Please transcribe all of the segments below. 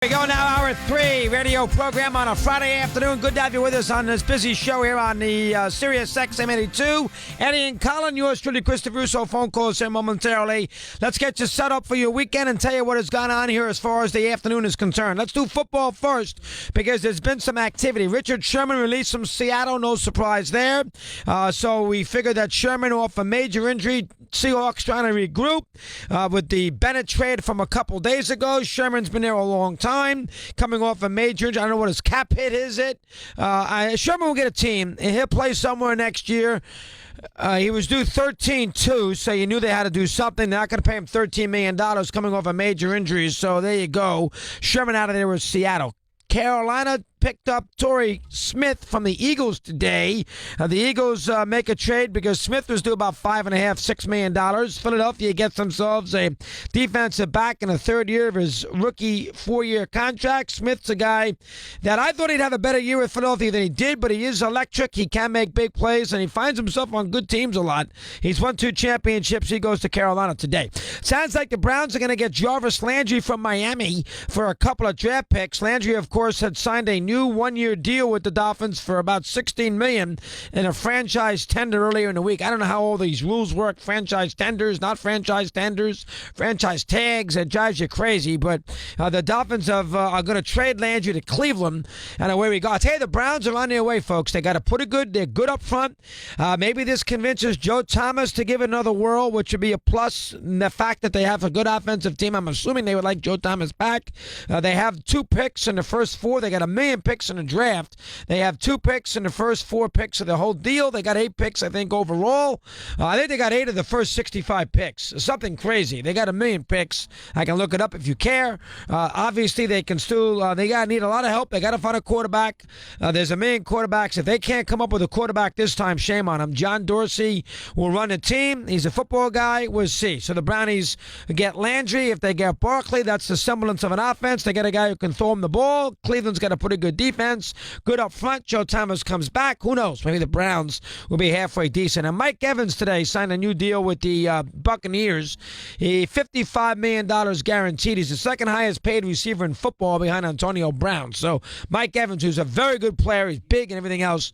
We go now, hour 3 radio program on a Friday afternoon. Good to have you with us on this busy show here on the Sirius XM 82. Eddie and Colin, yours truly, Christopher Russo. Phone calls here momentarily. Let's get you set up for your weekend and tell you what has gone on here as far as the afternoon is concerned. Let's do football first because there's been some activity. Richard Sherman released from Seattle, no surprise there. So we figured that Sherman off a major injury. Seahawks trying to regroup with the Bennett trade from a couple days ago. Sherman's been there a long time, coming off a major injury. I don't know what his cap hit is. Sherman will get a team, and he'll play somewhere next year. He was due $13.2, so you knew they had to do something. They're not going to pay him $13 million coming off a major injury, so there you go. Sherman out of there with Seattle. Carolina picked up Torrey Smith from the Eagles today. The Eagles make a trade because Smith was due about $5.5–6 million. Philadelphia gets themselves a defensive back in the third year of his rookie 4-year contract. Smith's a guy that I thought he'd have a better year with Philadelphia than he did, but he is electric. He can make big plays, and he finds himself on good teams a lot. He's won 2 championships. He goes to Carolina today. Sounds like the Browns are going to get Jarvis Landry from Miami for a couple of draft picks. Landry, of course, had signed a new 1-year deal with the Dolphins for about $16 million in a franchise tender earlier in the week. I don't know how all these rules work. Franchise tenders, not franchise tenders, franchise tags. It drives you crazy. But the Dolphins are going to trade Landry to Cleveland, and away we go. I'll tell you, the Browns are on their way, folks. They got to put it good. They're good up front. Maybe this convinces Joe Thomas to give it another whirl, which would be a plus in the fact that they have a good offensive team. I'm assuming they would like Joe Thomas back. They have 2 picks in the first 4. They got 1 million picks in the draft. They have 2 picks in the first 4 picks of the whole deal. They got 8 picks, I think, overall. I think they got 8 of the first 65 picks. Something crazy. They got 1 million picks. I can look it up if you care. Obviously, they can still. They got need a lot of help. They got to find a quarterback. There's 1 million quarterbacks. If they can't come up with a quarterback this time, shame on them. John Dorsey will run the team. He's a football guy. We'll see. So the Brownies get Landry. If they get Barkley, that's the semblance of an offense. They get a guy who can throw him the ball. Cleveland's got a pretty good defense. Good up front. Joe Thomas comes back. Who knows? Maybe the Browns will be halfway decent. And Mike Evans today signed a new deal with the Buccaneers. $55 million guaranteed. He's the second highest paid receiver in football behind Antonio Brown. So Mike Evans, who's a very good player, he's big and everything else,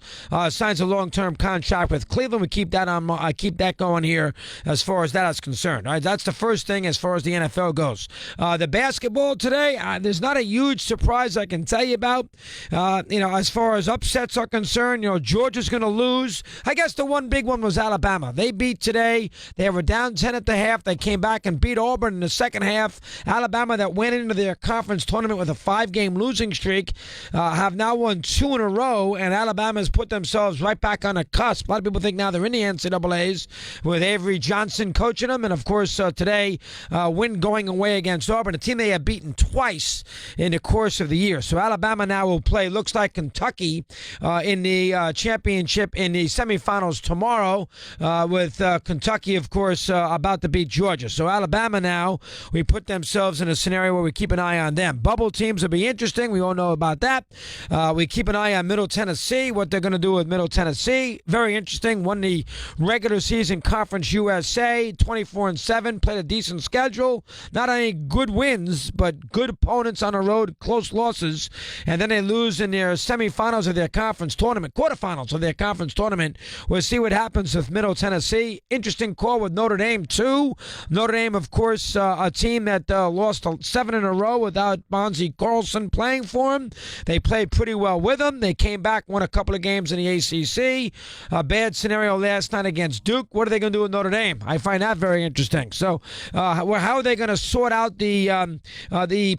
signs a long-term contract with Cleveland. We keep that on. I keep that going here as far as that is concerned. All right, that's the first thing as far as the NFL goes. The basketball today, there's not a huge surprise I can tell you about. As far as upsets are concerned, Georgia's going to lose. I guess the one big one was Alabama. They beat today. They were down 10 at the half. They came back and beat Auburn in the second half. Alabama, that went into their conference tournament with a 5-game losing streak, have now won 2 in a row, and Alabama's put themselves right back on the cusp. A lot of people think now they're in the NCAAs with Avery Johnson coaching them, and of course today, win going away against Auburn, a team they have beaten twice in the course of the year. So Alabama now will play, looks like Kentucky in the championship in the semifinals tomorrow, with Kentucky, of course, about to beat Georgia. So Alabama now, we put themselves in a scenario where we keep an eye on them. Bubble teams will be interesting. We all know about that. We keep an eye on Middle Tennessee, what they're going to do with Middle Tennessee. Very interesting. Won the regular season Conference USA, 24-7, played a decent schedule. Not only good wins, but good opponents on the road, close losses. And then they lose in their semifinals of their conference tournament, quarterfinals of their conference tournament. We'll see what happens with Middle Tennessee. Interesting call with Notre Dame, too. Notre Dame, of course, a team that lost 7 in a row without Bonzie Carlson playing for them. They played pretty well with them. They came back, won a couple of games in the ACC. A bad scenario last night against Duke. What are they going to do with Notre Dame? I find that very interesting. So how are they going to sort out the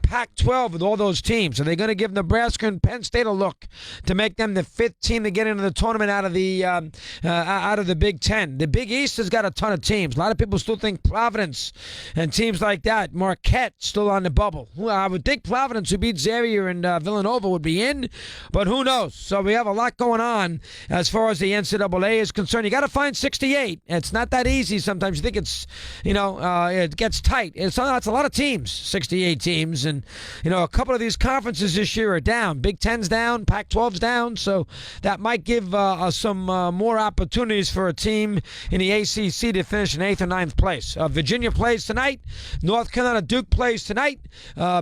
Pac-12 with all those teams? Are they going to give Nebraska and Penn State a look to make them the 5th team to get into the tournament out of the Big Ten? The Big East has got a ton of teams. A lot of people still think Providence and teams like that. Marquette still on the bubble. I would think Providence, who beat Xavier and Villanova, would be in, but who knows? So we have a lot going on as far as the NCAA is concerned. You got to find 68. It's not that easy. Sometimes you think it's, it gets tight. It's a lot of teams, 68 teams, and a couple of these conferences this year are down. Big Ten's down, Pac-12's down, so that might give some more opportunities for a team in the ACC to finish in 8th or 9th place. Virginia plays tonight. North Carolina Duke plays tonight.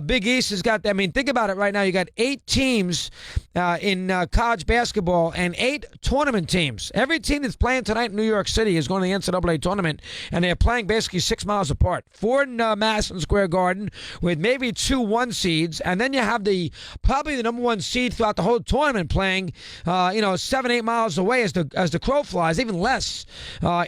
Big East has got, I mean, think about it right now. You got 8 teams in college basketball and 8 tournament teams. Every team that's playing tonight in New York City is going to the NCAA tournament, and they're playing basically 6 miles apart. 4 in Madison Square Garden with maybe 2 1 seeds, and then you have probably the number 1 seed throughout the whole tournament playing, 7-8 miles away as the crow flies, even less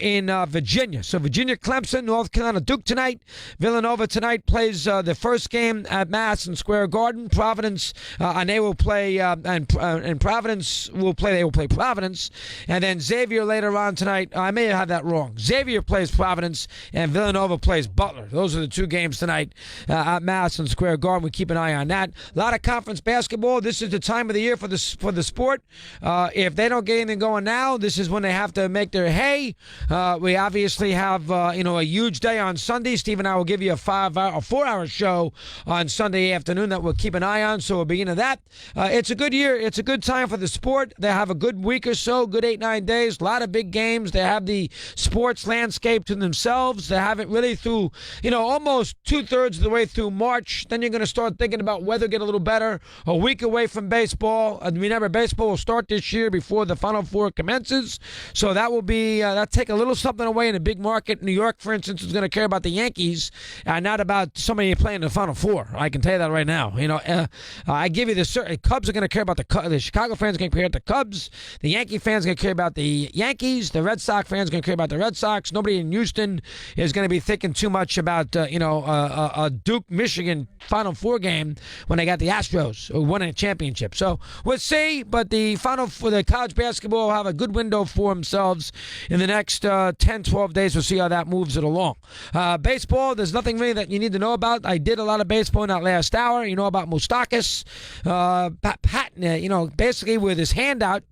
in Virginia. So Virginia, Clemson, North Carolina, Duke tonight. Villanova tonight plays the first game at Madison Square Garden. Providence, and they will play, and Providence will play. They will play Providence, and then Xavier later on tonight. I may have that wrong. Xavier plays Providence, and Villanova plays Butler. Those are the 2 games tonight at Madison Square Garden. We keep an eye on that. A lot of conference basketball. This is the time of the year for the sport. If they don't get anything going now, this is when they have to make their hay. We obviously have a huge day on Sunday. Steve and I will give you a 4-hour show on Sunday afternoon that we'll keep an eye on. So we'll begin of that. It's a good year. It's a good time for the sport. They have a good week or so, good 8-9 days. A lot of big games. They have the sports landscape to themselves. They have it really through, almost 2/3 of the way through March. Then you're going to start thinking about weather get a little better. A week away from baseball. Remember, baseball will start this year before the Final Four commences. So that will be, that'll take a little something away in a big market. New York, for instance, is going to care about the Yankees and not about somebody playing the Final Four. I can tell you that right now. I give you the Cubs are going to care about the Chicago fans are going to care about the Cubs. The Yankee fans are going to care about the Yankees. The Red Sox fans are going to care about the Red Sox. Nobody in Houston is going to be thinking too much about, a Duke-Michigan Final Four game when they got the Astros who won a championship. So we'll see, but the Final for the college basketball will have a good window for themselves in the next 10, 12 days. We'll see how that moves it along. Baseball, there's nothing really that you need to know about. I did a lot of baseball in that last hour. You know about Moustakas, Patton, basically with his hand out,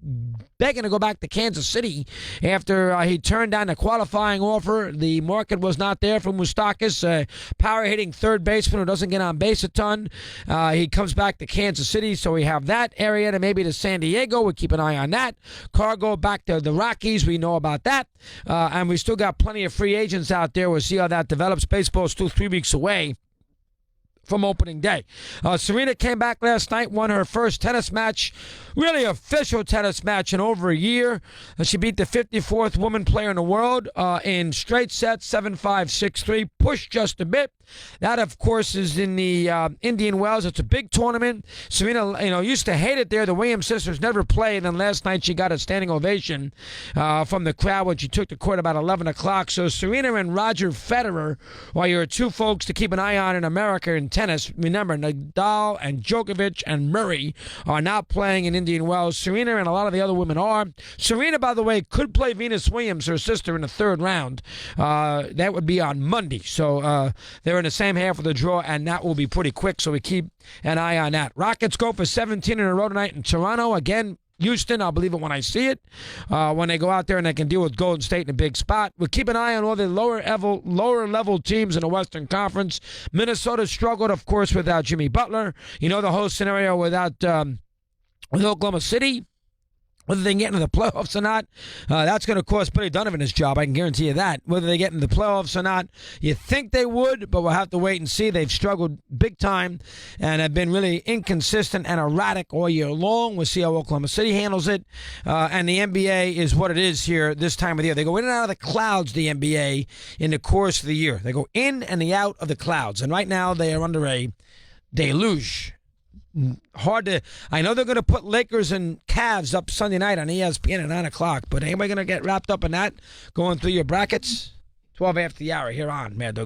begging to go back to Kansas City after he turned down a qualifying offer. The market was not there for Moustakas, power-hitting third baseman who doesn't get on base a ton. He comes back to Kansas City, so we have that area, to maybe to San Diego. We'll keep an eye on that. Cargo back to the Rockies. We know about that. And we still got plenty of free agents out there. We'll see how that develops. Baseball is still 3 weeks away from opening day. Serena came back last night, won her first tennis match, really official tennis match in over a year. She beat the 54th woman player in the world in straight sets, 7-5, 6-3, pushed just a bit. That, of course, is in the Indian Wells. It's a big tournament. Serena, used to hate it there. The Williams sisters never played, and last night she got a standing ovation from the crowd when she took the court about 11 o'clock. So Serena and Roger Federer are your 2 folks to keep an eye on in America in tennis. Remember, Nadal and Djokovic and Murray are not playing in Indian Wells. Serena and a lot of the other women are. Serena, by the way, could play Venus Williams, her sister, in the 3rd round. That would be on Monday. So they're in the same half of the draw, and that will be pretty quick, so we keep an eye on that. Rockets go for 17 in a row tonight in Toronto. Again, Houston, I'll believe it when I see it. When they go out there and they can deal with Golden State in a big spot. We'll keep an eye on all the lower level teams in the Western Conference. Minnesota struggled, of course, without Jimmy Butler. You know the whole scenario with Oklahoma City. Whether they get into the playoffs or not, that's going to cost Billy Donovan his job. I can guarantee you that. Whether they get into the playoffs or not, you think they would, but we'll have to wait and see. They've struggled big time and have been really inconsistent and erratic all year long. We'll see how Oklahoma City handles it. And the NBA is what it is here this time of the year. They go in and out of the clouds, the NBA, in the course of the year. They go in and out of the clouds. And right now they are under a deluge. I know they're going to put Lakers and Cavs up Sunday night on ESPN at 9 o'clock, but anybody going to get wrapped up in that going through your brackets? 12 after the hour here on Mad Dog.